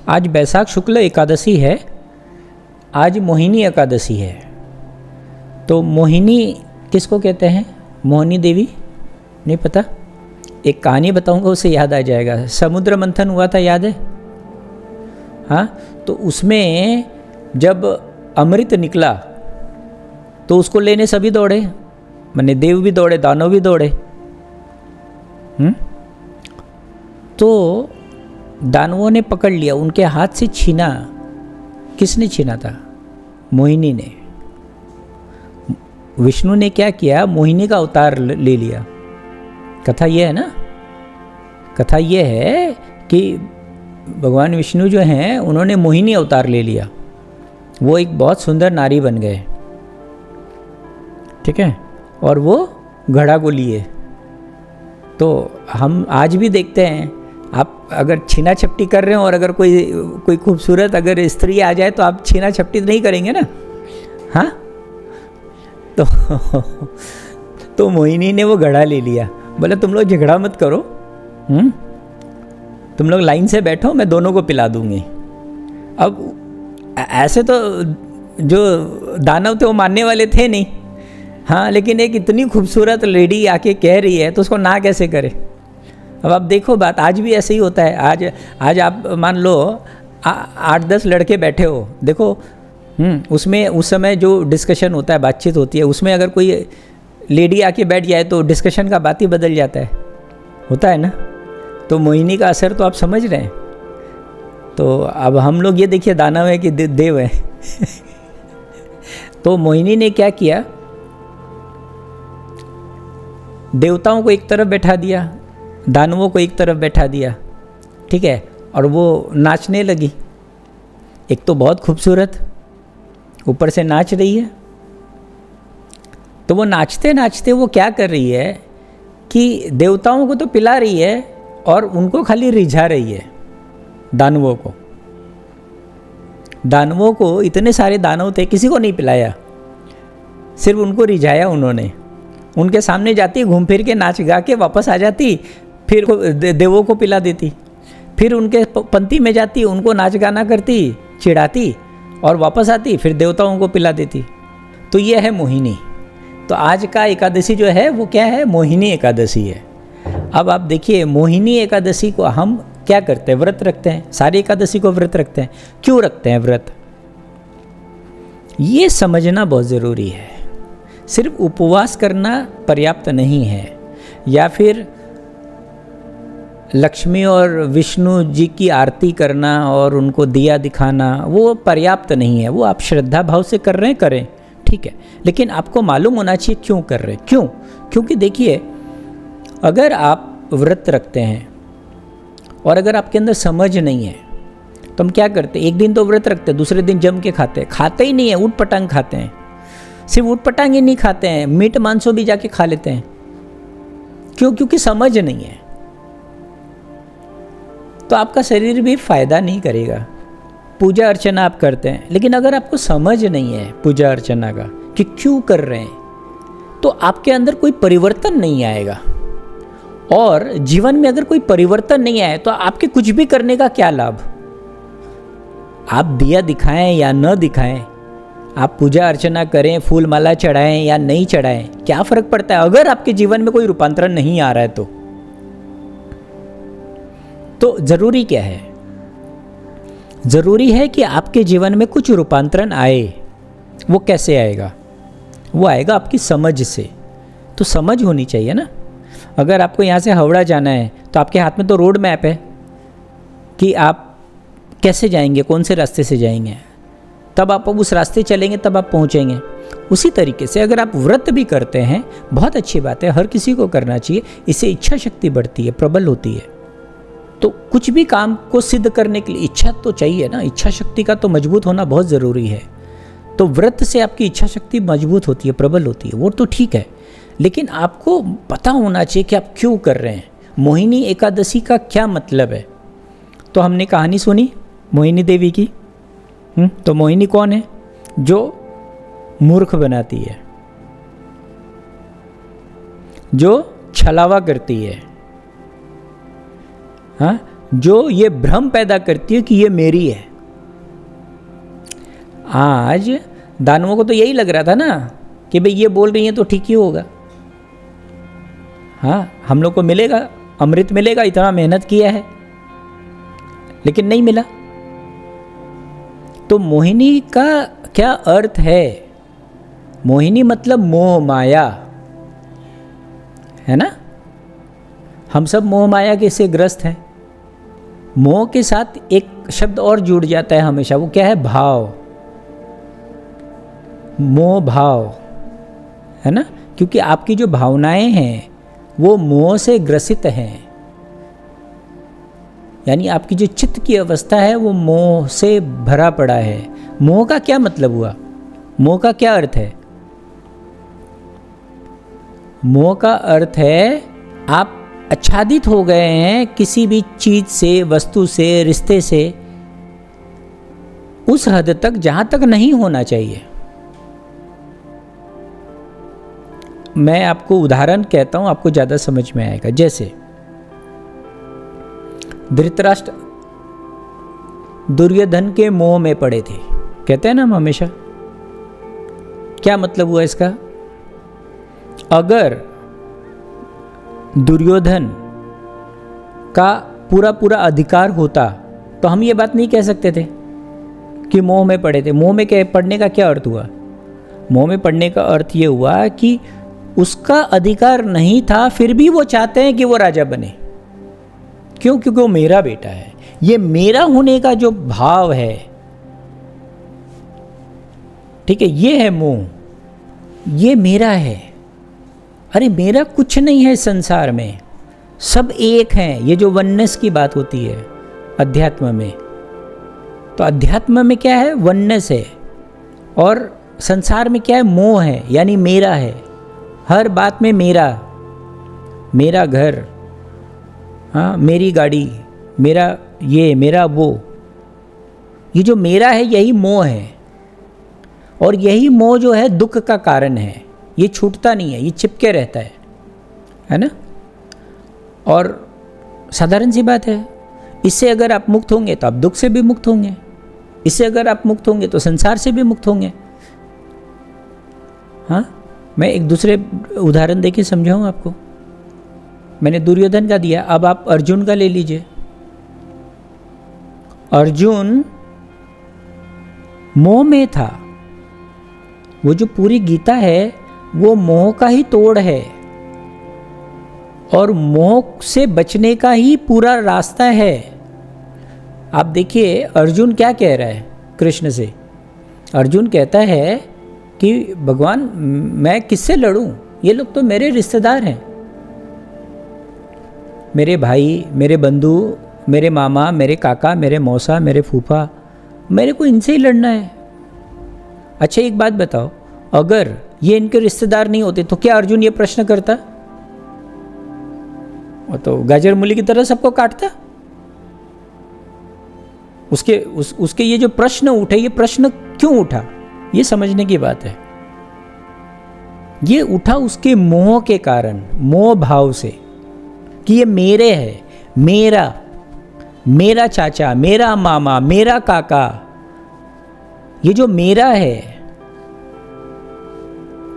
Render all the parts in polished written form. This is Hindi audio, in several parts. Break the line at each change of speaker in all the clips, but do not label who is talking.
आज बैसाख शुक्ल एकादशी है, आज मोहिनी एकादशी है। तो मोहिनी किसको कहते हैं? मोहिनी देवी, नहीं पता? एक कहानी बताऊंगा, उससे याद आ जाएगा। समुद्र मंथन हुआ था, याद है? हाँ, तो उसमें जब अमृत निकला तो उसको लेने सभी दौड़े, माने देव भी दौड़े, दानव भी दौड़े। तो दानवों ने पकड़ लिया, उनके हाथ से छीना। किसने छीना था? मोहिनी ने। विष्णु ने क्या किया? मोहिनी का अवतार ले लिया। कथा ये है ना, कथा ये है कि भगवान विष्णु जो हैं उन्होंने मोहिनी अवतार ले लिया। वो एक बहुत सुंदर नारी बन गए, ठीक है, और वो घड़ा को लिए। तो हम आज भी देखते हैं, आप अगर छीना छपटी कर रहे हो और अगर कोई खूबसूरत अगर स्त्री आ जाए तो आप छीना छपटी नहीं करेंगे ना? हाँ, तो मोहिनी ने वो घड़ा ले लिया। बोले तुम लोग झगड़ा मत करो, तुम लोग लाइन से बैठो, मैं दोनों को पिला दूंगी। अब ऐसे तो जो दानव थे वो मानने वाले थे नहीं, हाँ, लेकिन एक इतनी खूबसूरत लेडी आके कह रही है तो उसको ना कैसे करे? अब आप देखो बात, आज भी ऐसे ही होता है। आज आप मान लो 8-10 लड़के बैठे हो, देखो उसमें उस समय जो डिस्कशन होता है, बातचीत होती है, उसमें अगर कोई लेडी आके बैठ जाए तो डिस्कशन का बात ही बदल जाता है, होता है ना? तो मोहिनी का असर तो आप समझ रहे हैं। तो अब हम लोग ये देखिए दानव है कि देव है। तो मोहिनी ने क्या किया? देवताओं को एक तरफ बैठा दिया, दानवों को एक तरफ बैठा दिया, ठीक है, और वो नाचने लगी। एक तो बहुत खूबसूरत, ऊपर से नाच रही है। तो वो नाचते नाचते वो क्या कर रही है कि देवताओं को तो पिला रही है और उनको खाली रिझा रही है, दानवों को। दानवों को इतने सारे दानव थे, किसी को नहीं पिलाया, सिर्फ उनको रिझाया उन्होंने। उनके सामने जाती, घूम फिर के नाच गा के वापस आ जाती, फिर देवों को पिला देती, फिर उनके पंक्ति में जाती, उनको नाच गाना करती, चिढ़ाती और वापस आती, फिर देवताओं को पिला देती। तो ये है मोहिनी। तो आज का एकादशी जो है वो क्या है? मोहिनी एकादशी है। अब आप देखिए, मोहिनी एकादशी को हम क्या करते हैं? व्रत रखते हैं। सारी एकादशी को व्रत रखते हैं। क्यों रखते हैं व्रत? ये समझना बहुत ज़रूरी है। सिर्फ उपवास करना पर्याप्त नहीं है, या फिर लक्ष्मी और विष्णु जी की आरती करना और उनको दिया दिखाना वो पर्याप्त नहीं है। वो आप श्रद्धा भाव से कर रहे हैं, करें, ठीक है, लेकिन आपको मालूम होना चाहिए क्यों कर रहे हैं। क्यों? क्योंकि देखिए, अगर आप व्रत रखते हैं और अगर आपके अंदर समझ नहीं है तो हम क्या करते हैं? एक दिन तो व्रत रखते हैं, दूसरे दिन जम के खाते ही नहीं है, ऊट पटांग खाते हैं। सिर्फ ऊट पटांग ही नहीं खाते हैं, मीट मांसो भी जाके खा लेते हैं। क्यों? क्योंकि समझ नहीं है। तो आपका शरीर भी फायदा नहीं करेगा। पूजा अर्चना आप करते हैं, लेकिन अगर आपको समझ नहीं है पूजा अर्चना का कि क्यों कर रहे हैं, तो आपके अंदर कोई परिवर्तन नहीं आएगा। और जीवन में अगर कोई परिवर्तन नहीं आए तो आपके कुछ भी करने का क्या लाभ? आप दिया दिखाएं या न दिखाएं, आप पूजा अर्चना करें, फूल माला चढ़ाएं या नहीं चढ़ाएं, क्या फर्क पड़ता है अगर आपके जीवन में कोई रूपांतरण नहीं आ रहा है? तो जरूरी क्या है? जरूरी है कि आपके जीवन में कुछ रूपांतरण आए। वो कैसे आएगा? वो आएगा आपकी समझ से। तो समझ होनी चाहिए ना। अगर आपको यहाँ से हावड़ा जाना है तो आपके हाथ में तो रोड मैप है कि आप कैसे जाएंगे, कौन से रास्ते से जाएंगे, तब आप उस रास्ते चलेंगे, तब आप पहुँचेंगे। उसी तरीके से अगर आप व्रत भी करते हैं, बहुत अच्छी बात है, हर किसी को करना चाहिए। इससे इच्छा शक्ति बढ़ती है, प्रबल होती है। तो कुछ भी काम को सिद्ध करने के लिए इच्छा तो चाहिए ना, इच्छा शक्ति का तो मजबूत होना बहुत ज़रूरी है। तो व्रत से आपकी इच्छा शक्ति मजबूत होती है, प्रबल होती है, वो तो ठीक है, लेकिन आपको पता होना चाहिए कि आप क्यों कर रहे हैं। मोहिनी एकादशी का क्या मतलब है? तो हमने कहानी सुनी मोहिनी देवी की। तो मोहिनी कौन है? जो मूर्ख बनाती है, जो छलावा करती है, हाँ, जो ये भ्रम पैदा करती है कि ये मेरी है। आज दानवों को तो यही लग रहा था ना कि भाई ये बोल रही है तो ठीक ही होगा, हाँ हम लोग को मिलेगा, अमृत मिलेगा, इतना मेहनत किया है, लेकिन नहीं मिला। तो मोहिनी का क्या अर्थ है? मोहिनी मतलब मोह माया, है ना। हम सब मोह माया के से ग्रस्त हैं। मोह के साथ एक शब्द और जुड़ जाता है हमेशा, वो क्या है? भाव, मोह भाव, है ना। क्योंकि आपकी जो भावनाएं हैं वो मोह से ग्रसित हैं, यानी आपकी जो चित्त की अवस्था है वो मोह से भरा पड़ा है। मोह का क्या मतलब हुआ? मोह का क्या अर्थ है? मोह का अर्थ है आप आच्छादित हो गए हैं किसी भी चीज से, वस्तु से, रिश्ते से, उस हद तक जहां तक नहीं होना चाहिए। मैं आपको उदाहरण कहता हूं, आपको ज्यादा समझ में आएगा। जैसे धृतराष्ट्र दुर्योधन के मोह में पड़े थे, कहते हैं ना हम हमेशा। क्या मतलब हुआ इसका? अगर दुर्योधन का पूरा पूरा अधिकार होता तो हम ये बात नहीं कह सकते थे कि मोह में पड़े थे। मोह में पड़ने का क्या अर्थ हुआ? मोह में पड़ने का अर्थ ये हुआ कि उसका अधिकार नहीं था, फिर भी वो चाहते हैं कि वो राजा बने। क्यों? क्योंकि वो मेरा बेटा है। ये मेरा होने का जो भाव है, ठीक है, ये है मोह, ये मेरा है। अरे मेरा कुछ नहीं है संसार में, सब एक हैं। ये जो वननेस की बात होती है अध्यात्म में, तो अध्यात्म में क्या है? वननेस है। और संसार में क्या है? मोह है, यानी मेरा है। हर बात में मेरा, मेरा घर, हाँ मेरी गाड़ी, मेरा ये, मेरा वो। ये जो मेरा है यही मोह है, और यही मोह जो है दुख का कारण है। ये छूटता नहीं है, ये चिपके रहता है ना। और साधारण सी बात है, इससे अगर आप मुक्त होंगे तो आप दुख से भी मुक्त होंगे, इससे अगर आप मुक्त होंगे तो संसार से भी मुक्त होंगे। हाँ, मैं एक दूसरे उदाहरण देके समझाऊं आपको। मैंने दुर्योधन का दिया, अब आप अर्जुन का ले लीजिए। अर्जुन मोह में था। वो जो पूरी गीता है वो मोह का ही तोड़ है, और मोह से बचने का ही पूरा रास्ता है। आप देखिए अर्जुन क्या कह रहा है कृष्ण से। अर्जुन कहता है कि भगवान मैं किससे लड़ूं, ये लोग तो मेरे रिश्तेदार हैं, मेरे भाई, मेरे बंधु, मेरे मामा, मेरे काका, मेरे मौसा, मेरे फूफा, मेरे को इनसे ही लड़ना है। अच्छा एक बात बताओ, अगर ये इनके रिश्तेदार नहीं होते तो क्या अर्जुन ये प्रश्न करता? वो तो गाजर मूली की तरह सबको काटता। उसके ये जो प्रश्न उठे, ये प्रश्न क्यों उठा, ये समझने की बात है। ये उठा उसके मोह के कारण, मोह भाव से, कि ये मेरे है, मेरा, मेरा चाचा, मेरा मामा, मेरा काका, ये जो मेरा है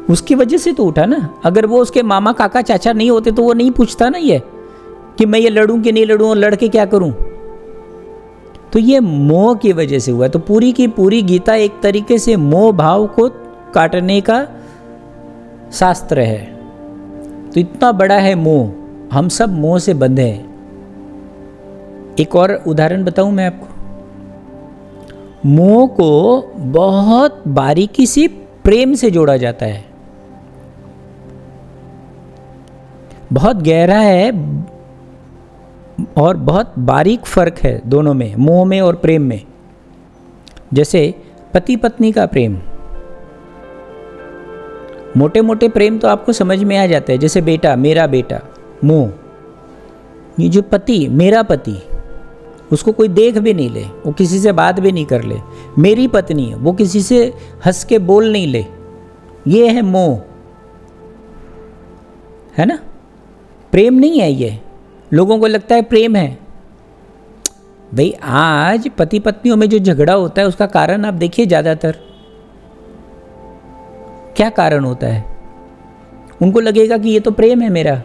उसकी वजह से तो उठा ना। अगर वो उसके मामा काका चाचा नहीं होते तो वो नहीं पूछता ना ये कि मैं ये लड़ूं कि नहीं लड़ूं और लड़ के क्या करूं। तो ये मोह की वजह से हुआ। तो पूरी की पूरी गीता एक तरीके से मोह भाव को काटने का शास्त्र है। तो इतना बड़ा है मोह, हम सब मोह से बंधे हैं। एक और उदाहरण बताऊं मैं आपको। मोह को बहुत बारीकी से प्रेम से जोड़ा जाता है, बहुत गहरा है और बहुत बारीक फर्क है दोनों में, मोह में और प्रेम में। जैसे पति पत्नी का प्रेम, मोटे मोटे प्रेम तो आपको समझ में आ जाता है, जैसे बेटा, मेरा बेटा, मोह। ये जो पति, मेरा पति, उसको कोई देख भी नहीं ले, वो किसी से बात भी नहीं कर ले। मेरी पत्नी, वो किसी से हंस के बोल नहीं ले, ये है मोह, है ना। प्रेम नहीं है ये। लोगों को लगता है प्रेम है, भाई आज पति पत्नियों में जो झगड़ा होता है उसका कारण आप देखिए, ज़्यादातर क्या कारण होता है? उनको लगेगा कि ये तो प्रेम है मेरा,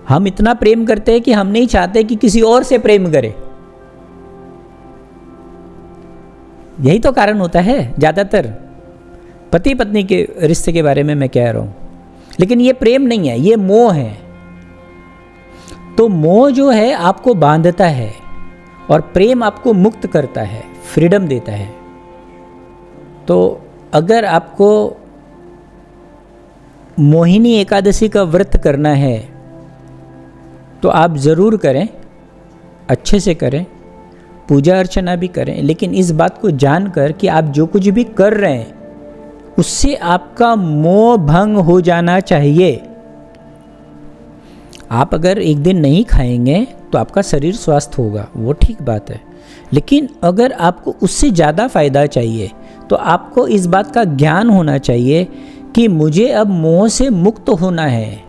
हम इतना प्रेम करते हैं कि हम नहीं चाहते कि किसी और से प्रेम करे। यही तो कारण होता है ज़्यादातर पति पत्नी के रिश्ते के बारे में मैं कह रहा हूँ। लेकिन ये प्रेम नहीं है, ये मोह है। तो मोह जो है आपको बांधता है और प्रेम आपको मुक्त करता है, फ्रीडम देता है। तो अगर आपको मोहिनी एकादशी का व्रत करना है तो आप ज़रूर करें, अच्छे से करें, पूजा अर्चना भी करें, लेकिन इस बात को जानकर कि आप जो कुछ भी कर रहे हैं उससे आपका मोह भंग हो जाना चाहिए। आप अगर एक दिन नहीं खाएंगे तो आपका शरीर स्वस्थ होगा, वो ठीक बात है। लेकिन अगर आपको उससे ज़्यादा फ़ायदा चाहिए तो आपको इस बात का ज्ञान होना चाहिए कि मुझे अब मोह से मुक्त होना है।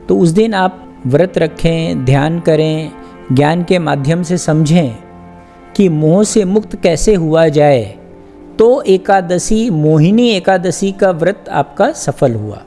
तो उस दिन आप व्रत रखें, ध्यान करें, ज्ञान के माध्यम से समझें कि मोह से मुक्त कैसे हुआ जाए। तो एकादशी, मोहिनी एकादशी का व्रत आपका सफल हुआ।